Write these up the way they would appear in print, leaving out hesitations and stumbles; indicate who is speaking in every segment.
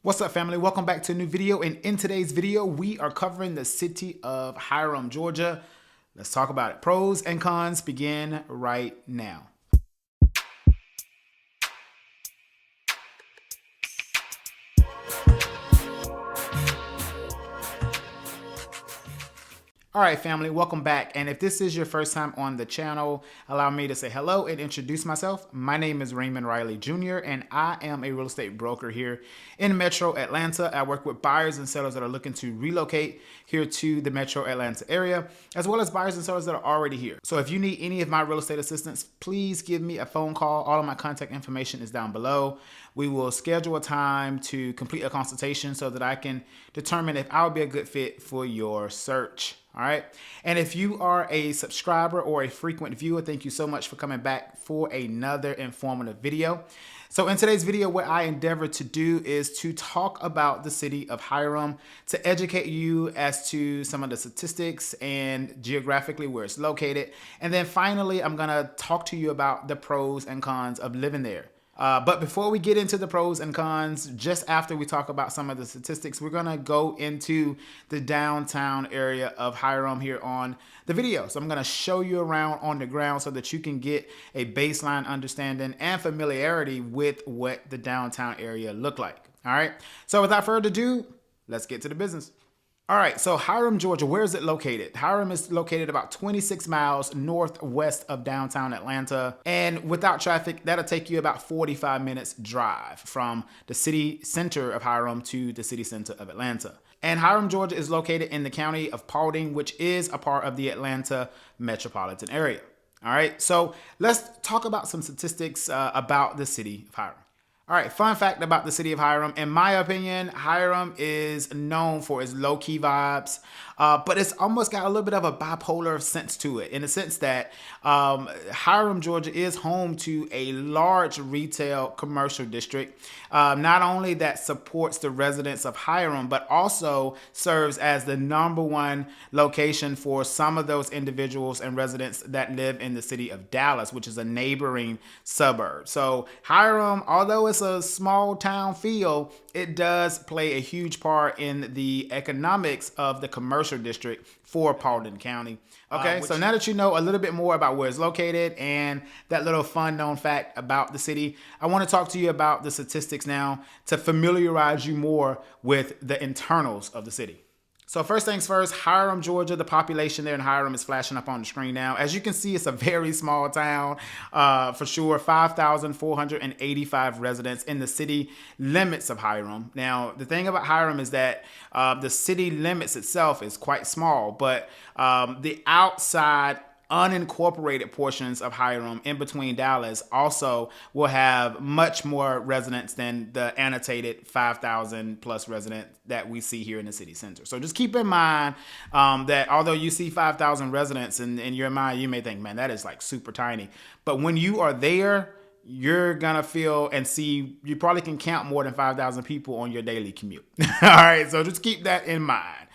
Speaker 1: What's up, family? Welcome back to a new video. And in today's video, we are covering the city of Hiram, Georgia. Let's talk about it. Pros and cons begin right now. All right, family, welcome back. And if this is your first time on the channel, allow me to say hello and introduce myself. My name is Raymond Riley Jr., and I am a real estate broker here in Metro Atlanta. I work with buyers and sellers that are looking to relocate here to the Metro Atlanta area, as well as buyers and sellers that are already here. So if you need any of my real estate assistance, please give me a phone call. All of my contact information is down below. We will schedule a time to complete a consultation so that I can determine if I would be a good fit for your search. All right. And if you are a subscriber or a frequent viewer, thank you so much for coming back for another informative video. So in today's video, what I endeavor to do is to talk about the city of Hiram, to educate you as to some of the statistics and geographically where it's located. And then finally, I'm going to talk to you about the pros and cons of living there. But before we get into the pros and cons, just after we talk about some of the statistics, we're going to go into the downtown area of Hiram here on the video. So I'm going to show you around on the ground so that you can get a baseline understanding and familiarity with what the downtown area look like. All right. So without further ado, let's get to the business. All right, so Hiram, Georgia, where is it located? Hiram is located about 26 miles northwest of downtown Atlanta. And without traffic, that'll take you about 45 minutes drive from the city center of Hiram to the city center of Atlanta. And Hiram, Georgia is located in the county of Paulding, which is a part of the Atlanta metropolitan area. All right, so let's talk about some statistics about the city of Hiram. All right, fun fact about the city of Hiram. In my opinion, Hiram is known for its low-key vibes, but it's almost got a little bit of a bipolar sense to it, in the sense that Hiram, Georgia is home to a large retail commercial district, not only that supports the residents of Hiram, but also serves as the #1 location for some of those individuals and residents that live in the city of Dallas, which is a neighboring suburb. So Hiram, although it's a small town feel, it does play a huge part in the economics of the commercial district for Paulding County. Okay, so now that you know a little bit more about where it's located and that little fun known fact about the city, I want to talk to you about the statistics now to familiarize you more with the internals of the city. So first things first, Hiram, Georgia, the population there in Hiram is flashing up on the screen now. As you can see, it's a very small town for sure. 5,485 residents in the city limits of Hiram. Now, the thing about Hiram is that the city limits itself is quite small, but the outside unincorporated portions of Hiram in between Dallas also will have much more residents than the annotated 5,000 plus residents that we see here in the city center. So just keep in mind that although you see 5,000 residents in your mind, you may think, man, that is like super tiny. But when you are there, you're gonna feel and see, you probably can count more than 5,000 people on your daily commute. All right, so just keep that in mind.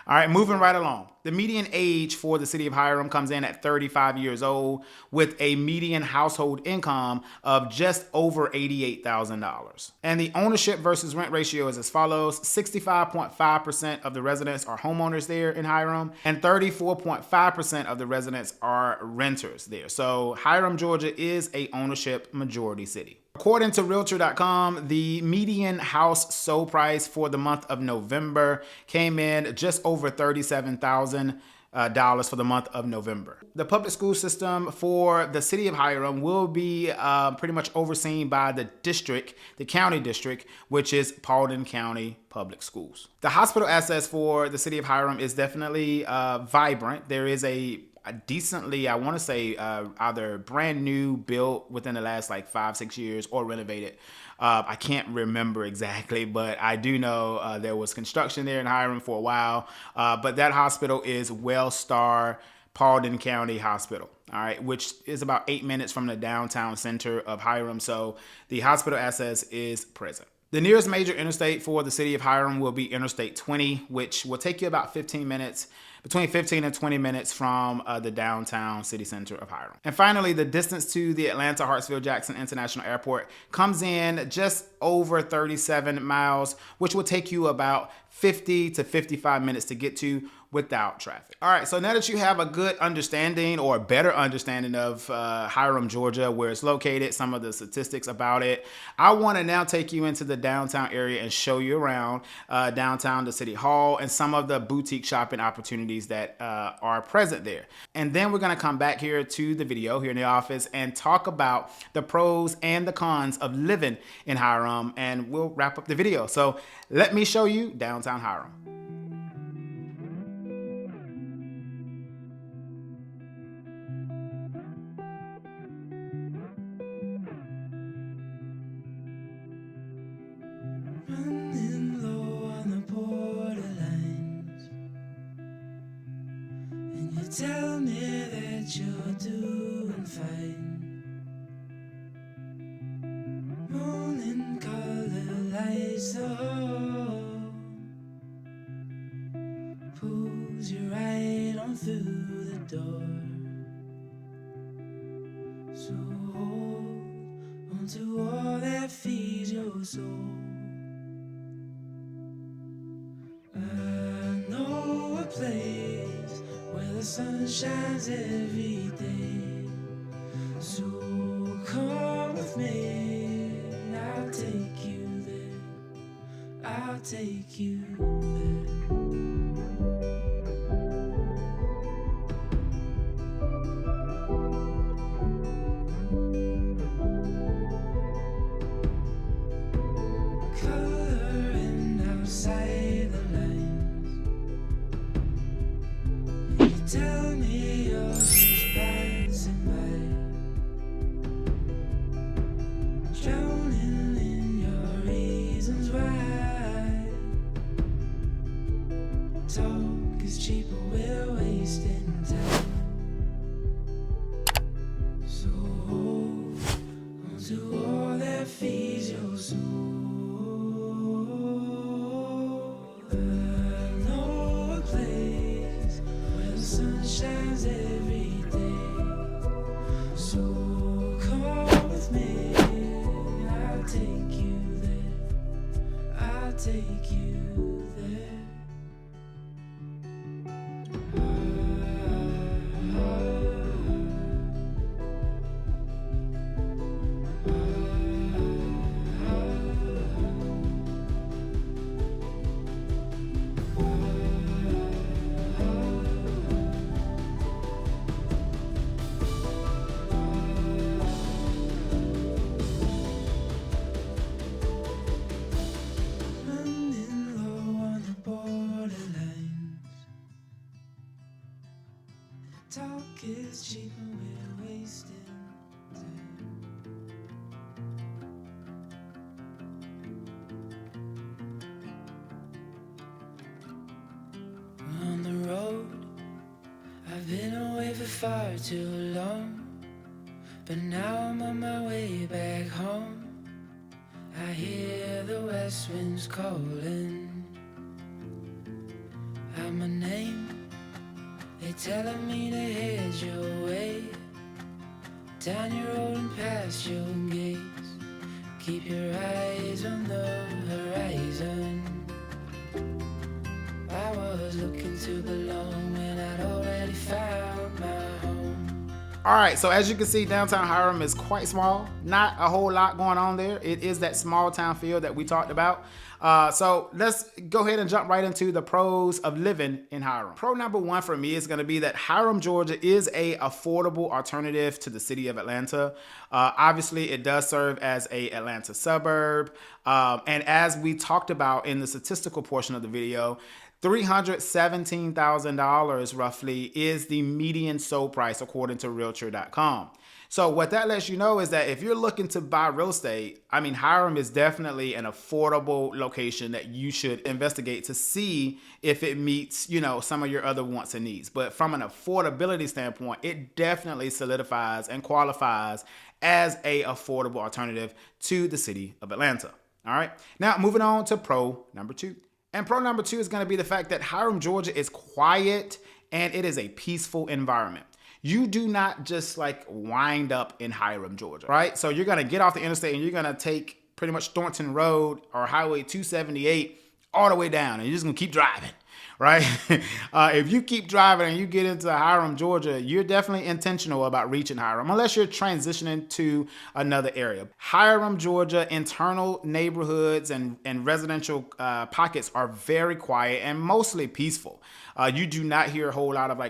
Speaker 1: All right, moving right along. The median age for the city of Hiram comes in at 35 years old with a median household income of just over $88,000. And the ownership versus rent ratio is as follows. 65.5% of the residents are homeowners there in Hiram, and 34.5% of the residents are renters there. So Hiram, Georgia is a ownership majority city. According to Realtor.com, the median house sold price for the month of November came in just over $37,000 for the month of November. The public school system for the city of Hiram will be pretty much overseen by the district, the county district, which is Paulding County Public Schools. The hospital access for the city of Hiram is definitely vibrant. There is a decently, I want to say either brand new, built within the last like 5-6 years, or renovated. I can't remember exactly, but I do know there was construction there in Hiram for a while. But that hospital is Wellstar Paulding County Hospital, all right, which is about 8 minutes from the downtown center of Hiram. So the hospital access is present. The nearest major interstate for the city of Hiram will be Interstate 20, which will take you about 15 minutes between 15 and 20 minutes from the downtown city center of Hiram. And finally, the distance to the Atlanta Hartsfield-Jackson International Airport comes in just over 37 miles, which will take you about 50 to 55 minutes to get to without traffic. All right, so now that you have a good understanding or a better understanding of Hiram, Georgia, where it's located, some of the statistics about it, I want to now take you into the downtown area and show you around downtown, the City Hall, and some of the boutique shopping opportunities that are present there. And then we're going to come back here to the video here in the office and talk about the pros and the cons of living in Hiram, and we'll wrap up the video. So let me show you downtown Hiram.
Speaker 2: Running low on the borderlines, and you tell me that you're doing fine. Morning color lights the hall, pulls you right on through the door. So hold on to all that feeds your soul. I know a place where the sun shines every day. So come with me, I'll take you there. I'll take you there. Coloring outside the lines, you tell me you're just passing by, drowning in your reasons why. Talk is cheap, but we're wasting time. So hold on to all that feeds your soul. I know a place where the sun shines every day. So come with me, I'll take you there. I'll take you there. Running low on the borderlines. Talk is cheap and we're wasting time. On the road, I've been away for far too long, but now I'm on my way back home. I hear the west winds calling out my name. They're telling me to head your way, down your road and past your gates. Keep your eyes on the horizon. I was looking to belong when I'd already found my home.
Speaker 1: All right, so as you can see, downtown Hiram is quite small. Not a whole lot going on there. It is that small town feel that we talked about. So let's go ahead and jump right into the pros of living in Hiram. Pro number one for me is going to be that Hiram, Georgia is a affordable alternative to the city of Atlanta. Obviously, it does serve as a Atlanta suburb. And as we talked about in the statistical portion of the video, $317,000 roughly is the median sold price according to Realtor.com. So what that lets you know is that if you're looking to buy real estate, I mean, Hiram is definitely an affordable location that you should investigate to see if it meets, you know, some of your other wants and needs. But from an affordability standpoint, it definitely solidifies and qualifies as a affordable alternative to the city of Atlanta. All right. Now moving on to pro number two. And pro number two is going to be the fact that Hiram, Georgia is quiet and it is a peaceful environment. You do not just like wind up in Hiram, Georgia, right? So you're gonna get off the interstate and you're gonna take pretty much Thornton Road or Highway 278 all the way down, and you're just gonna keep driving, right? If you keep driving and you get into Hiram, Georgia, you're definitely intentional about reaching Hiram, unless you're transitioning to another area. Hiram, Georgia, internal neighborhoods and residential pockets are very quiet and mostly peaceful. You do not hear a whole lot of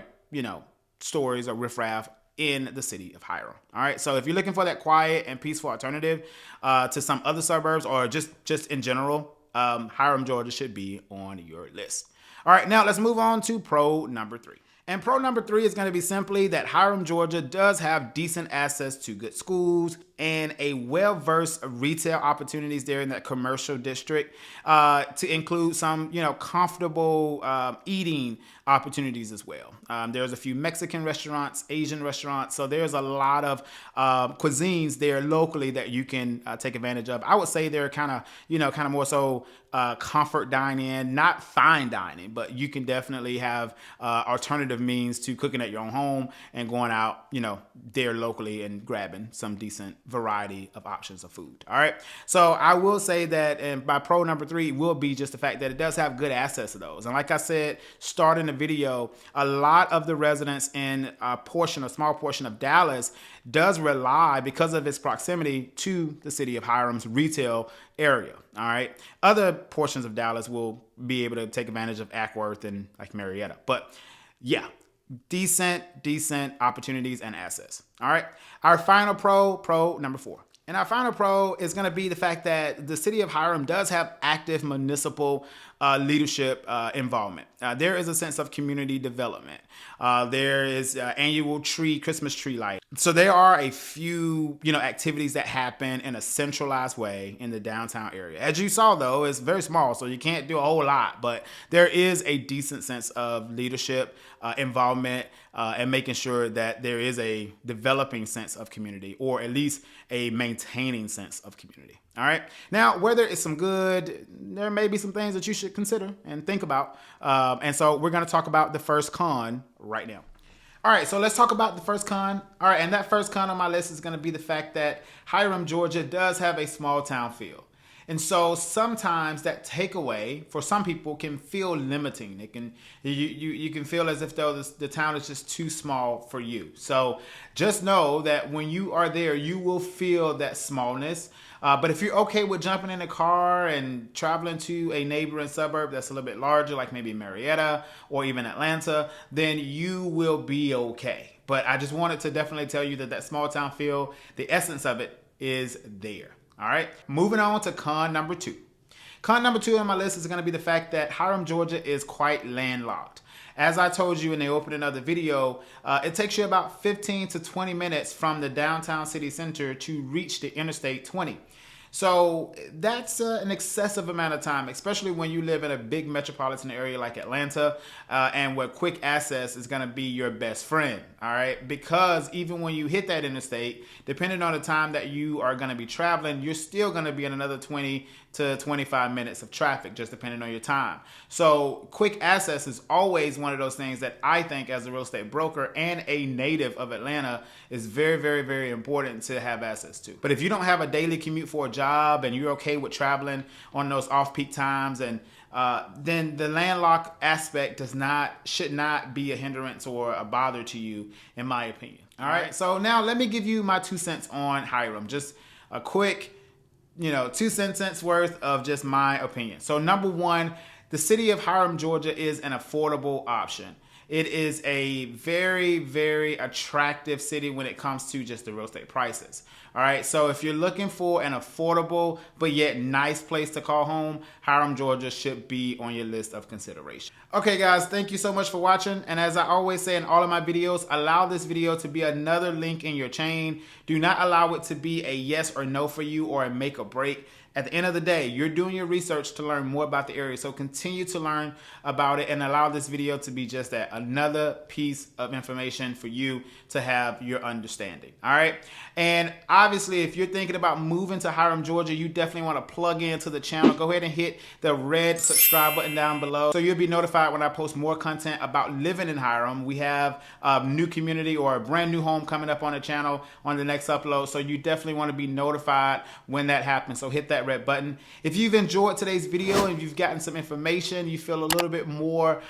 Speaker 1: stories or riffraff in the city of Hiram. All right. So if you're looking for that quiet and peaceful alternative to some other suburbs or just in general, Hiram, Georgia should be on your list. All right. Now let's move on to pro number 3. And pro number 3 is going to be simply that Hiram, Georgia does have decent access to good schools and a well-versed retail opportunities there in that commercial district, to include some, comfortable eating opportunities as well. There's a few Mexican restaurants, Asian restaurants. So there's a lot of cuisines there locally that you can take advantage of. I would say they're kind of more so comfort dining, not fine dining, but you can definitely have alternative means to cooking at your own home and going out, there locally and grabbing some decent variety of options of food. All right. So I will say that, and by pro number 3 will be just the fact that it does have good access to those. And like I said, starting the video, a lot of the residents in a small portion of Dallas does rely, because of its proximity to the city of Hiram's retail area. All right. Other portions of Dallas will be able to take advantage of Ackworth and like Marietta. But yeah, decent opportunities and access. All right. Our final pro number 4. And our final pro is going to be the fact that the city of Hiram does have active municipal leadership involvement. There is a sense of community development. There is annual Christmas tree light. So there are a few, activities that happen in a centralized way in the downtown area. As you saw, though, it's very small, so you can't do a whole lot. But there is a decent sense of leadership involvement and making sure that there is a developing sense of community, or at least a maintaining sense of community. All right. Now, whether it's some good, there may be some things that you should consider and think about. And so we're going to talk about the first con right now. All right, so let's talk about the first con. All right, and that first con on my list is going to be the fact that Hiram, Georgia does have a small town feel. And so sometimes that takeaway for some people can feel limiting. It can you can feel as if though the town is just too small for you. So just know that when you are there, you will feel that smallness. But if you're okay with jumping in a car and traveling to a neighboring suburb that's a little bit larger, like maybe Marietta or even Atlanta, then you will be okay. But I just wanted to definitely tell you that small town feel, the essence of it is there. All right, moving on to con number 2. Con number 2 on my list is going to be the fact that Hiram, Georgia is quite landlocked. As I told you in the opening of the video, it takes you about 15 to 20 minutes from the downtown city center to reach the Interstate 20. So that's an excessive amount of time, especially when you live in a big metropolitan area like Atlanta, and where quick access is going to be your best friend. All right, because even when you hit that interstate, depending on the time that you are going to be traveling, you're still going to be in another 20 to 25 minutes of traffic, just depending on your time. So quick access is always one of those things that I think, as a real estate broker and a native of Atlanta, is very, very, very important to have access to. But if you don't have a daily commute for a job and you're okay with traveling on those off-peak times, and then the landlocked aspect should not be a hindrance or a bother to you, in my opinion. All right. So now let me give you my 2 cents on Hiram. Just a quick 2 cents worth of just my opinion. So number 1, the city of Hiram, Georgia is an affordable option. It is a very, very attractive city when it comes to just the real estate prices. All right. So if you're looking for an affordable but yet nice place to call home, Hiram, Georgia should be on your list of consideration. Okay, guys, thank you so much for watching. And as I always say in all of my videos, allow this video to be another link in your chain. Do not allow it to be a yes or no for you or a make or break. At the end of the day, you're doing your research to learn more about the area. So continue to learn about it and allow this video to be just that, another piece of information for you to have your understanding. All right. And obviously, if you're thinking about moving to Hiram, Georgia, you definitely want to plug into the channel. Go ahead and hit the red subscribe button down below so you'll be notified when I post more content about living in Hiram. We have a new community or a brand new home coming up on the channel on the next upload. So you definitely want to be notified when that happens. So hit that red button. If you've enjoyed today's video and you've gotten some information, you feel a little bit more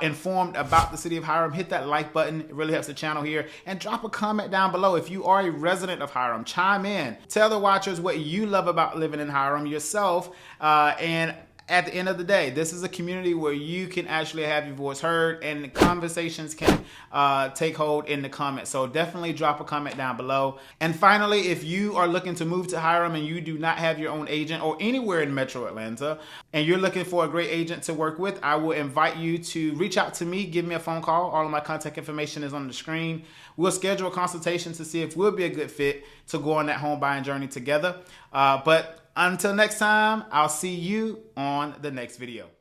Speaker 1: informed about the city of Hiram, hit that like button. It really helps the channel here. And drop a comment down below. If you are a resident of Hiram, chime in. Tell the watchers what you love about living in Hiram yourself. And at the end of the day, this is a community where you can actually have your voice heard and conversations can take hold in the comments. So definitely drop a comment down below. And finally, if you are looking to move to Hiram and you do not have your own agent or anywhere in Metro Atlanta, and you're looking for a great agent to work with, I will invite you to reach out to me, give me a phone call. All of my contact information is on the screen. We'll schedule a consultation to see if we'll be a good fit to go on that home buying journey together. But until next time, I'll see you on the next video.